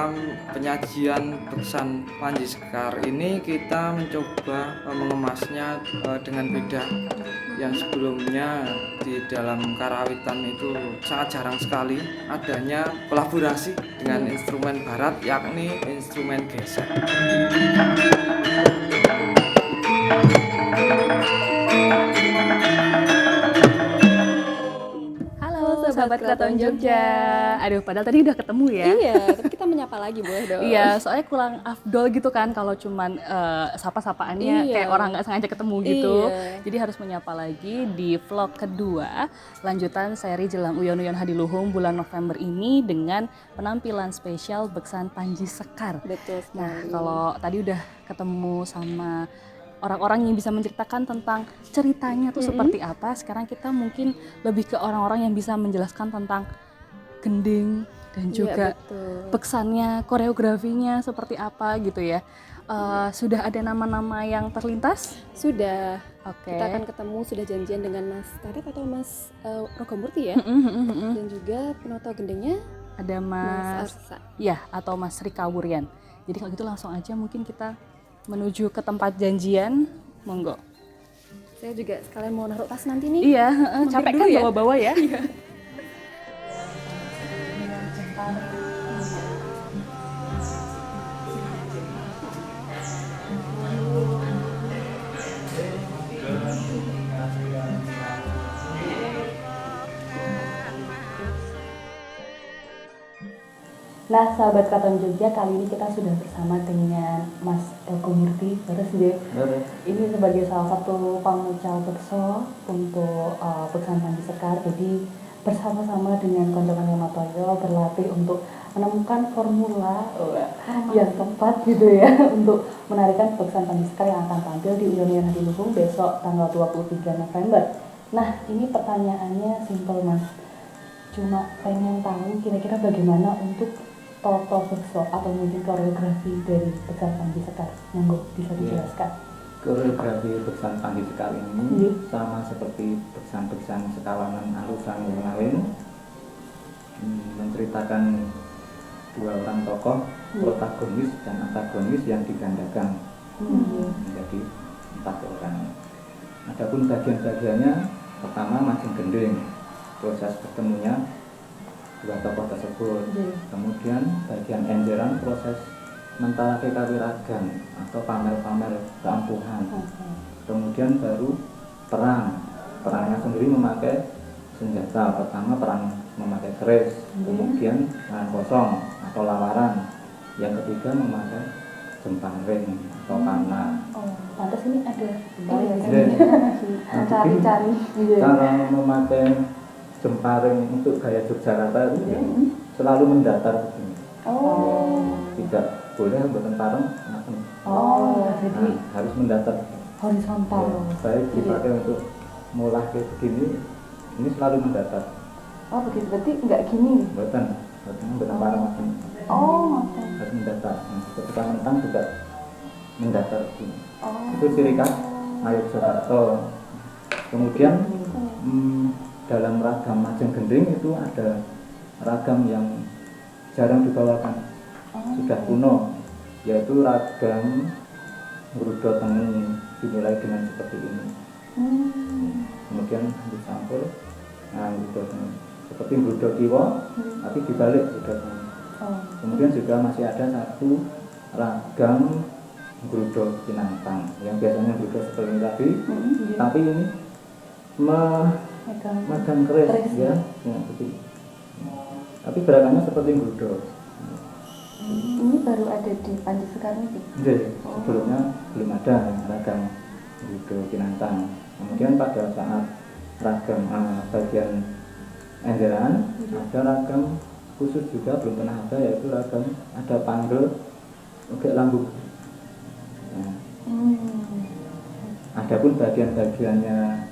dalam penyajian beksan Panji Sekar ini kita mencoba mengemasnya dengan beda. Yang sebelumnya di dalam karawitan itu sangat jarang sekali adanya kolaborasi dengan instrumen barat, yakni instrumen gesek. Sahabat Keraton Jogja. Aduh, padahal tadi udah ketemu ya. Iya, tapi kita menyapa lagi boleh dong. Iya, soalnya kurang afdol gitu kan kalau cuman sapa-sapaannya kayak orang nggak sengaja ketemu gitu. Jadi harus menyapa lagi di vlog kedua lanjutan seri Jelang Uyon-Uyon Hadiluhung bulan November ini dengan penampilan spesial beksan Panji Sekar. Betul sekali. Nah, kalau tadi udah ketemu sama orang-orang yang bisa menceritakan tentang ceritanya tuh seperti apa. Sekarang kita mungkin lebih ke orang-orang yang bisa menjelaskan tentang gending dan juga beksannya, koreografinya seperti apa gitu ya. Sudah ada nama-nama yang terlintas? Sudah. Oke. Kita akan ketemu, sudah janjian dengan Mas Taret atau Mas Rogomurti ya. Dan juga penata gendingnya ada Mas Arsa. Ya, atau Mas Rika Wuryan. Jadi kalau gitu langsung aja mungkin kita menuju ke tempat janjian, monggo. Saya juga sekalian mau naruh tas nanti nih. Iya, capek kan bawa-bawa ya. Iya. Nah, sahabat Keraton Jogja, kali ini kita sudah bersama dengan Mas Rogomurti. Ini sebagai salah satu pamucal bekso untuk beksan Panji Sekar. Jadi bersama-sama dengan koncokan Yamatoyo berlatih untuk menemukan formula yang tepat gitu ya untuk menarikan beksan Panji Sekar yang akan tampil di Uyon-Uyon Hadiluhung besok tanggal 23 November. Nah, ini pertanyaannya simpel Mas. Cuma pengen tahu kira-kira bagaimana untuk toto bekso atau mungkin koreografi dari beksan Panji Sekar. Monggo bisa dijelaskan. Koreografi beksan Panji Sekar ini sama seperti beksan-beksan sekawanan alusan yang lain, menceritakan dua orang tokoh protagonis dan antagonis yang digandakan menjadi 4 orang. Adapun bagian-bagiannya, pertama majeng gending, proses bertemunya dua tokoh tersebut. Kemudian bagian enjeran, proses mentalakai kawiragan atau pamer-pamer keampuhan. Kemudian baru perang. Perangnya sendiri memakai senjata. Pertama perang memakai keris, kemudian tangan kosong atau lawaran. Yang ketiga memakai jemparing atau panah. Pantas ini ada cari-cari. Cara memakai jemparing untuk gaya Yogyakarta itu selalu mendatar begini. Tidak boleh bertentarung. Jadi harus mendatar horizontal. Baik dipakai untuk mulah kayak begini, ini selalu mendatar. Oh begitu, berarti nggak gini? Bukan bertentarung begini. Harus mendatar. Ketika mentang juga mendatar begini. Itu ciri khas Yogyakarta. Kemudian dalam ragam majeng gending itu ada ragam yang jarang dibawakan, sudah kuno, yaitu ragam ngrudo tengu, dimulai dengan seperti ini. Kemudian disampul, ngrudo tengu seperti ngrudo kiwa, tapi dibalik ngrudo tengu. Kemudian juga masih ada satu ragam ngrudo kinantang, yang biasanya ngrudo seperti ini tadi, tapi ini megang keris ya begitu. Tapi gerakannya seperti ngrudo. Ini baru ada di Panji Sekar ini? Sebelumnya belum ada ragam ngrudo kinantang. Kemudian pada saat ragam bagian enjeran ada ragam khusus juga belum pernah ada, yaitu ragam ada panggel untuk lambung. Adapun bagian-bagiannya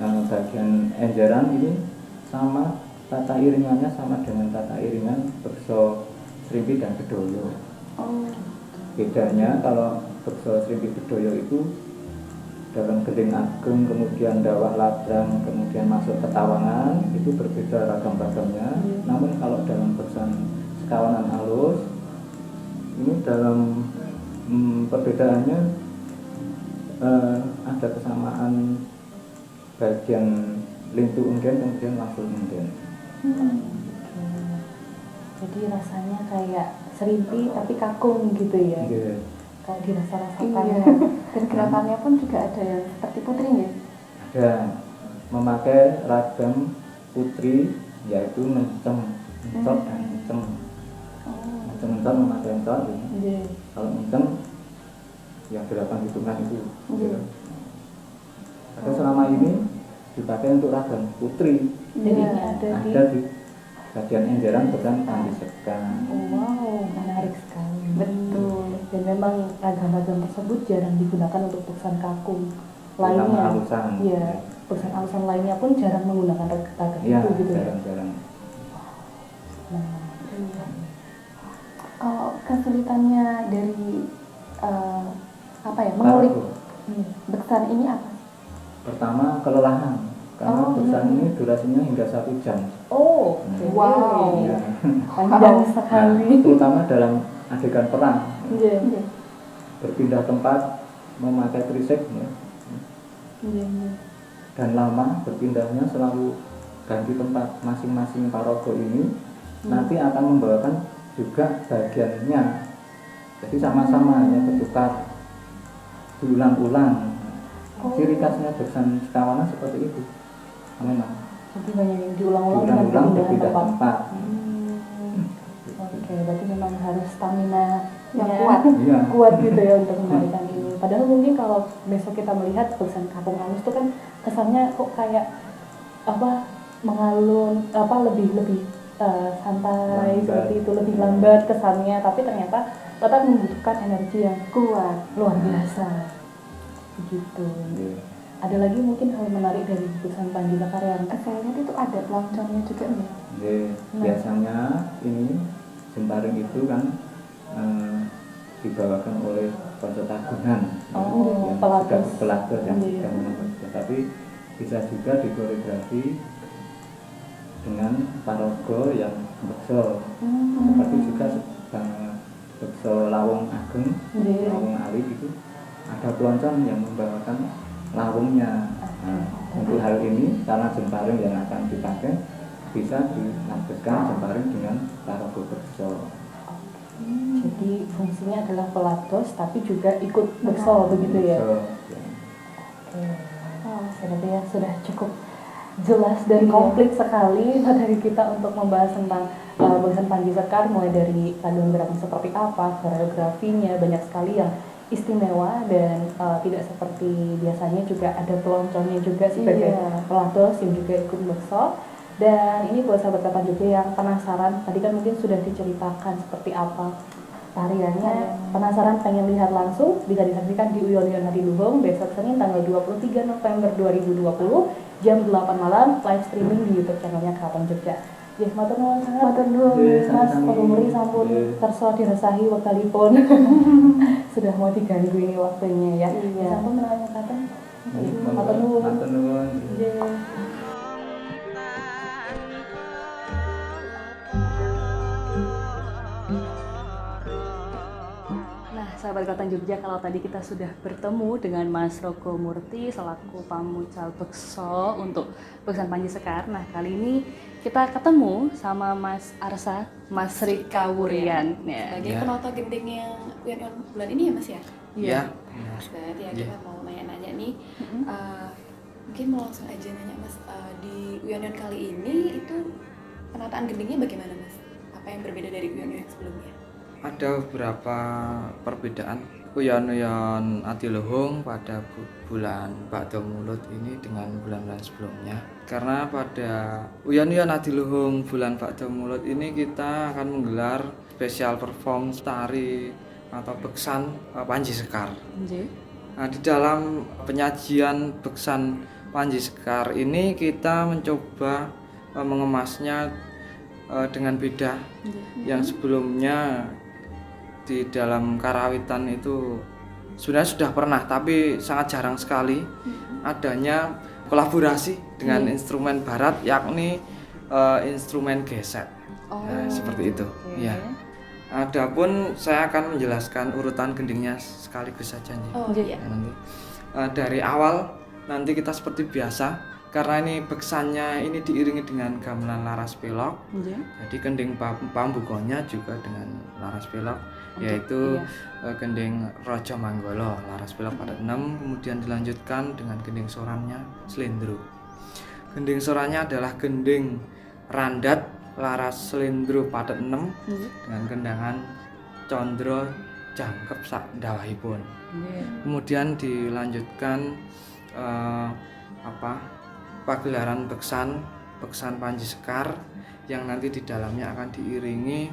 bagian enjeran ini sama, tata iringannya sama dengan tata iringan bekso Srimpi dan Bedoyo. Bedanya kalau bekso Srimpi Bedoyo itu dalam gending ageng, kemudian dawah ladrang, kemudian masuk ke tawangan, itu berbeda ragam-ragamnya. Namun kalau dalam beksan sekawanan alus dalam perbedaannya ada kesamaan bagian lintu unggen kemudian langsung unggen. Jadi rasanya kayak serimpi tapi kakung gitu ya. Iya. Kalau dirasa-rasakan. Iya. Dan gerakannya pun juga ada yang seperti putri ya. Ada memakai ragam putri yaitu mencem, mencot dan mencem. Mencem memakai mencot. Iya. Kalau mencem yang 8 hitungan itu. Iya. Tapi selama ini dipakai untuk ragam putri. Jadi ini ada di bagian enjeran besan Panji Sekar. Wow, menarik sekali. Betul. Dan memang ragam-ragam tersebut jarang digunakan untuk beksan kakung Terutama lainnya. alusan. Iya, beksan alusan lainnya pun jarang menggunakan ragam Iya, itu gitu ya. jarang-jarang. Nah, Kesulitannya dari mengulik Taruh. beksan ini apa? Pertama kelelahan karena Oh, beksan ini durasinya hingga 1 jam. oh, Wow. Ya. panjang Nah, sekali. terutama dalam adegan perang Iya, berpindah tempat memakai trisek ya. iya. Dan lama berpindahnya selalu ganti tempat masing-masing paraga ini nanti akan membawakan juga bagiannya. Jadi sama-sama hanya bertukar diulang-ulang. Ciri khasnya beksan Sekawana seperti itu. Memang Jadi banyak yang diulang-ulang dengan diulang-ulang perpindahan berpindah tempat. tempat. Oke, berarti memang harus stamina Yang kuat. Iya. kuat gitu ya untuk menarikan ini. Padahal mungkin kalau besok kita melihat beksan Kampung Halus itu kan kesannya kok kayak mengalun lebih santai Lambat. seperti itu, lebih lambat kesannya, tapi ternyata tetap membutuhkan energi yang Kuat. luar biasa. Begitu. Iya. Ada lagi mungkin hal menarik dari beksan Panji Sekar yang Saya lihat itu ada pelonconnya juga nih. Jadi, biasanya ini jemparing itu kan dibawakan oleh pencetakan yang pelatus. sudah pelatus yang Iya. sudah menentukan. Tapi bisa juga dikoreografi dengan paraga yang bekso. Seperti juga bekso Lawong Ageng, Iya. Lawong Ali itu ada peloncon yang membawakan lawungnya. Nah, untuk hal ini karena jemparing yang akan dipakai bisa dilampirkan jemparing dengan paraga bekso. Jadi fungsinya adalah pelatos tapi juga ikut bekso begitu ya. Bekso, ya. Oke. Berarti ya sudah cukup jelas dan komplit sekali materi kita untuk membahas tentang beksan Panji Sekar, mulai dari paduan gerakan seperti apa, koreografinya, banyak sekali yang istimewa dan tidak seperti biasanya, juga ada pelonconnya juga sebagai pelatos yang juga ikut bekso. Dan ini buat sahabat Kapan juga yang penasaran, tadi kan mungkin sudah diceritakan seperti apa tariannya, penasaran pengen lihat langsung, bisa disaksikan di Uyon Hadiluhung besok Senin tanggal 23 November 2020 jam 8 malam, live streaming di YouTube channelnya Keraton Jogja. Ya, matur nuwun sangat. Matur nuwun. Mas Pemuri sampun kersa dirasahi wektalipun. Sudah mau diganggu ini waktunya ya. Iya. Sampun menawi mekaten. Matur nuwun. Matur nuwun. Nggih. Nah, sahabat Keraton Jogja, kalau tadi kita sudah bertemu dengan Mas Rogo Murti selaku pamucal bekso untuk beksan Panji Sekar. Nah, kali ini kita ketemu sama Mas Arsa, Mas Rika Wurian. Ya. Sebagai penata gending yang Uyon bulan ini ya Mas ya? Iya. Berarti ya Iya. kita mau nanya-nanya nih, mungkin mau langsung aja nanya Mas, di Uyon kali ini itu penataan gendingnya bagaimana Mas? Apa yang berbeda dari Uyon yang sebelumnya? Ada beberapa perbedaan Uyon Adiluhung pada bulan Bakdo Mulut ini dengan bulan-bulan sebelumnya. Karena pada Uyon Adiluhung bulan Bakdo Mulut ini kita akan menggelar spesial perform tari atau beksan Panji Sekar. Nah, di dalam penyajian beksan Panji Sekar ini kita mencoba mengemasnya dengan beda. Yang sebelumnya di dalam karawitan itu sebenarnya sudah pernah, tapi sangat jarang sekali adanya kolaborasi dengan instrumen barat, yakni instrumen gesek. Nah, seperti itu. Ya. Adapun saya akan menjelaskan urutan gendingnya sekaligus saja nih. Oh Nggih. iya. Nanti dari awal nanti kita seperti biasa, karena ini beksannya ini diiringi dengan gamelan laras pelok. Nggih. Jadi gending pambukonya juga dengan laras pelok, yaitu gending Raja Manggolo laras pelok padat 6, kemudian dilanjutkan dengan gending sorannya Slendro. Gending sorannya adalah gending randat laras Slendro padat 6 dengan kendangan condro jangkep sak dawahipun. Kemudian dilanjutkan pagelaran beksan Panji Sekar yang nanti di dalamnya akan diiringi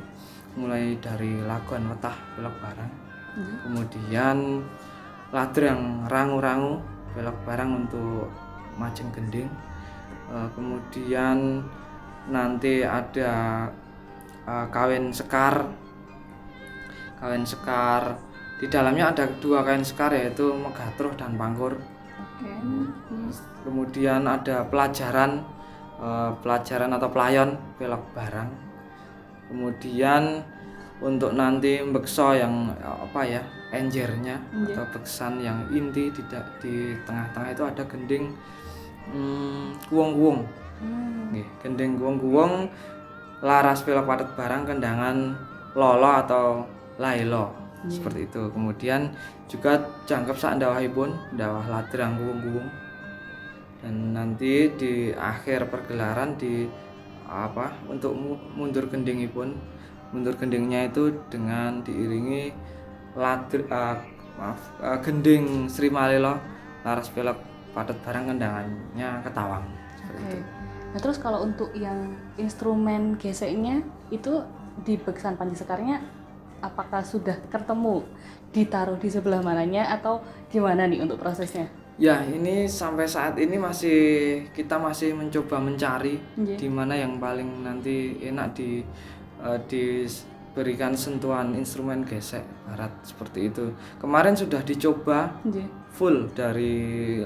mulai dari lagon wetah belok barang, kemudian ladrang rangu-rangu belok barang untuk majeng gending, kemudian nanti ada kawin sekar. Di dalamnya ada 2 kain sekar, yaitu Megatruh dan Pangkur. Kemudian ada pelajaran atau pelayon pelok barang. Kemudian untuk nanti bekso yang enjernya atau beksan yang inti di tengah-tengah itu ada gending kuwong-kuwong. Gending kuwong-kuwong laras pelok padat barang kendangan lolo atau lailo, seperti itu. Kemudian juga jangkep sak dawahipun, dawah ladrang kuwong-kuwong. Dan nanti di akhir pergelaran untuk mundur gendingnya itu dengan diiringi gending Sri Malilo laras pelok padat barang kendangannya ketawang, seperti itu. Nah terus kalau untuk yang instrumen geseknya itu di beksan Panji Sekarnya apakah sudah ketemu ditaruh di sebelah mananya atau gimana nih untuk prosesnya? Ya, ini sampai saat ini kita masih mencoba mencari di mana yang paling nanti enak diberikan sentuhan instrumen gesek barat, seperti itu. Kemarin sudah dicoba full dari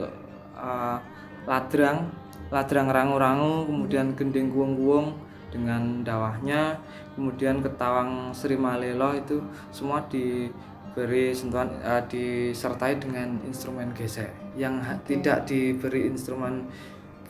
ladrang rangu-rangu, kemudian gending kuwong-kuwong dengan dawahnya, kemudian ketawang Sri Malilo, itu semua diberi sentuhan disertai dengan instrumen gesek. Yang tidak diberi instrumen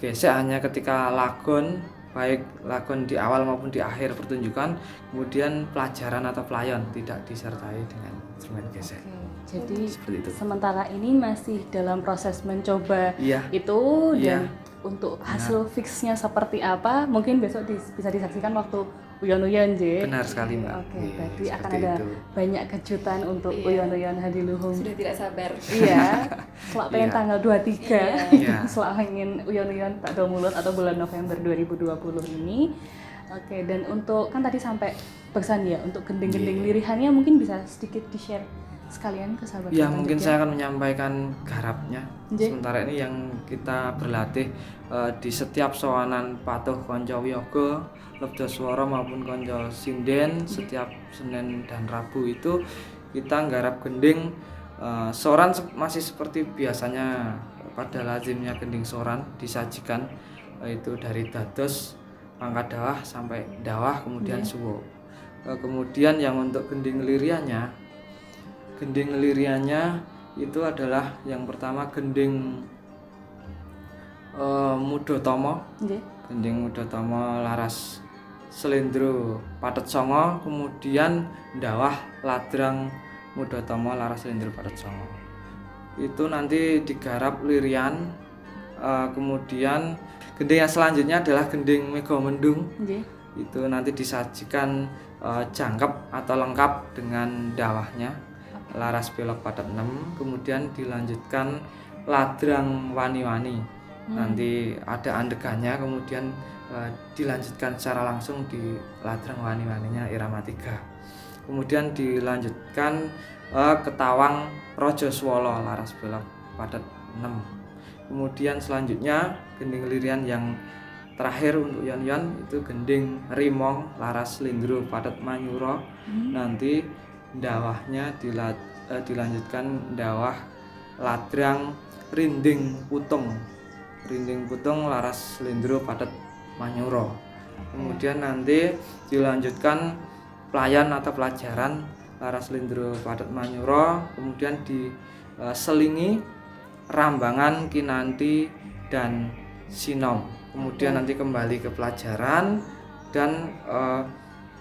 gesek hanya ketika lagon, baik lagon di awal maupun di akhir pertunjukan, kemudian pelajaran atau pelayon tidak disertai dengan instrumen gesek. Jadi seperti itu. Sementara ini masih dalam proses mencoba itu dan untuk hasil fixnya seperti apa mungkin besok bisa disaksikan waktu uyon-uyon, J. Benar sekali, Mbak. Berarti akan ada banyak kejutan untuk uyon-uyon Hadiluhung. Sudah tidak sabar. Iya. Selak pengen tanggal 23. Iya. Selak pengen uyon-uyon Tak Do Mulut atau bulan November 2020 ini. Oke, dan untuk kan tadi sampai beksan ya, untuk gending-gending lirihannya mungkin bisa sedikit di-share sekalian ke sahabat. Ya, mungkin saya akan menyampaikan garapnya. Sementara ini yang kita berlatih di setiap sowanan patuh konco wiyaga, lebda swara maupun konco sinden, setiap Senin dan Rabu itu kita nggarap gending soran masih seperti biasanya pada lazimnya gending soran disajikan, itu dari dados pangkat dawah sampai dawah kemudian suwo. Kemudian yang untuk gending liriannya itu adalah yang pertama gending Mudotomo. Gending Mudotomo laras Slendro padet 9, kemudian dawah ladrang Mudotomo laras Slendro padet 9. Itu nanti digarap lirian. Kemudian gending yang selanjutnya adalah gending Megamendung. Itu nanti disajikan jangkep atau lengkap dengan dawahnya laras pelok padat 6, kemudian dilanjutkan ladrang wani-wani. Nanti ada andegannya, kemudian dilanjutkan secara langsung di ladrang wani-waninya irama 3. Kemudian dilanjutkan ketawang Raja Swala laras pelok padat 6. Kemudian selanjutnya gending lirian yang terakhir untuk yon-yon itu gending Rimong laras Slendro padat Manyuro. Nanti dawahnya dilanjutkan dawah ladrang Rinding Putung laras Slendro padat Manyuro. Kemudian nanti dilanjutkan pelayan atau pelajaran Laras Slendro Padet Manyuro, kemudian diselingi Rambangan, Kinanti, dan Sinom. Kemudian nanti kembali ke pelajaran dan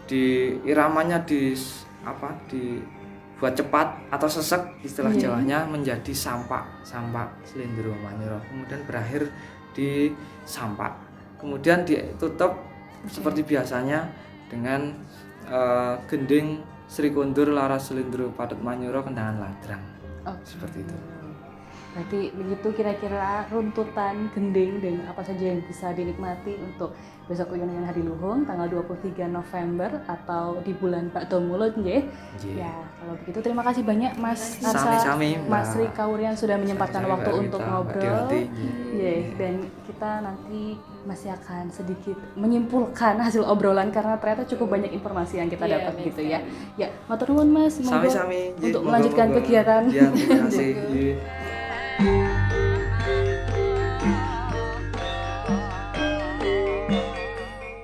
di iramanya dibuat cepat atau sesek istilah Jawanya menjadi sampak Slendro Manyuro. Kemudian berakhir di sampak. Kemudian ditutup seperti biasanya dengan gending Sri Kondur Laras Slendro Padet Manyuro Kendangan Ladrang. Seperti itu. Berarti begitu kira-kira runtutan gending dan apa saja yang bisa dinikmati untuk besok Uyon Hari Luhung tanggal 23 November atau di bulan Bakto Mulut nggih. Ya, kalau begitu terima kasih banyak Mas Arsa, Sami-sami, Mas Mbak. Sri Kaurian sudah menyempatkan Sami-sami, waktu Mbak untuk Rita, ngobrol. Mbak Dan kita nanti masih akan sedikit menyimpulkan hasil obrolan karena ternyata cukup banyak informasi yang kita Iya, dapat baik gitu ya. Ya, matur nuwun Mas, semoga Sami-sami. untuk Monggo, melanjutkan monggo. kegiatan. Ya, terima kasih.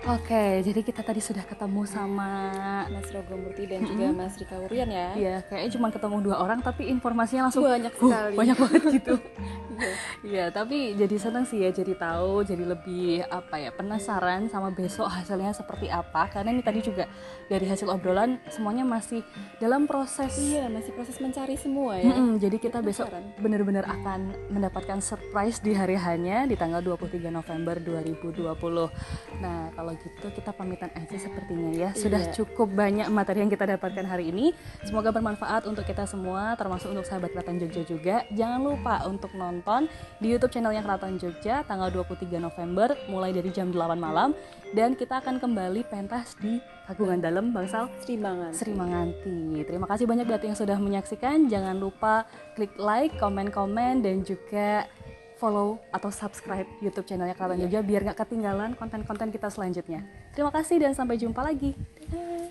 Oke, jadi kita tadi sudah ketemu sama Mas Rogomurti dan juga Mas Rika Wurian ya. ya kayaknya cuma ketemu 2 orang tapi informasinya langsung Banyak sekali. banyak banget gitu. Iya, tapi jadi seneng sih ya, jadi tahu, jadi lebih penasaran sama besok hasilnya seperti apa. Karena ini tadi juga dari hasil obrolan semuanya masih dalam proses. Iya, masih proses mencari semua ya. Jadi kita besok benar-benar akan mendapatkan surprise di hari hanya di tanggal 23 November 2020. Nah, kalau gitu kita pamitan aja sepertinya ya. Sudah cukup banyak materi yang kita dapatkan hari ini. Semoga bermanfaat untuk kita semua, termasuk untuk sahabat Keraton Jogja juga. Jangan lupa untuk nonton di YouTube channelnya Keraton Jogja tanggal 23 November mulai dari jam 8 malam, dan kita akan kembali pentas di Kagungan Dalem Bangsal Sri Manganti. Terima kasih banyak buat yang sudah menyaksikan. Jangan lupa klik like, komen-komen, dan juga follow atau subscribe YouTube channelnya Keraton Jogja biar gak ketinggalan konten-konten kita selanjutnya. Terima kasih dan sampai jumpa lagi. Dadah.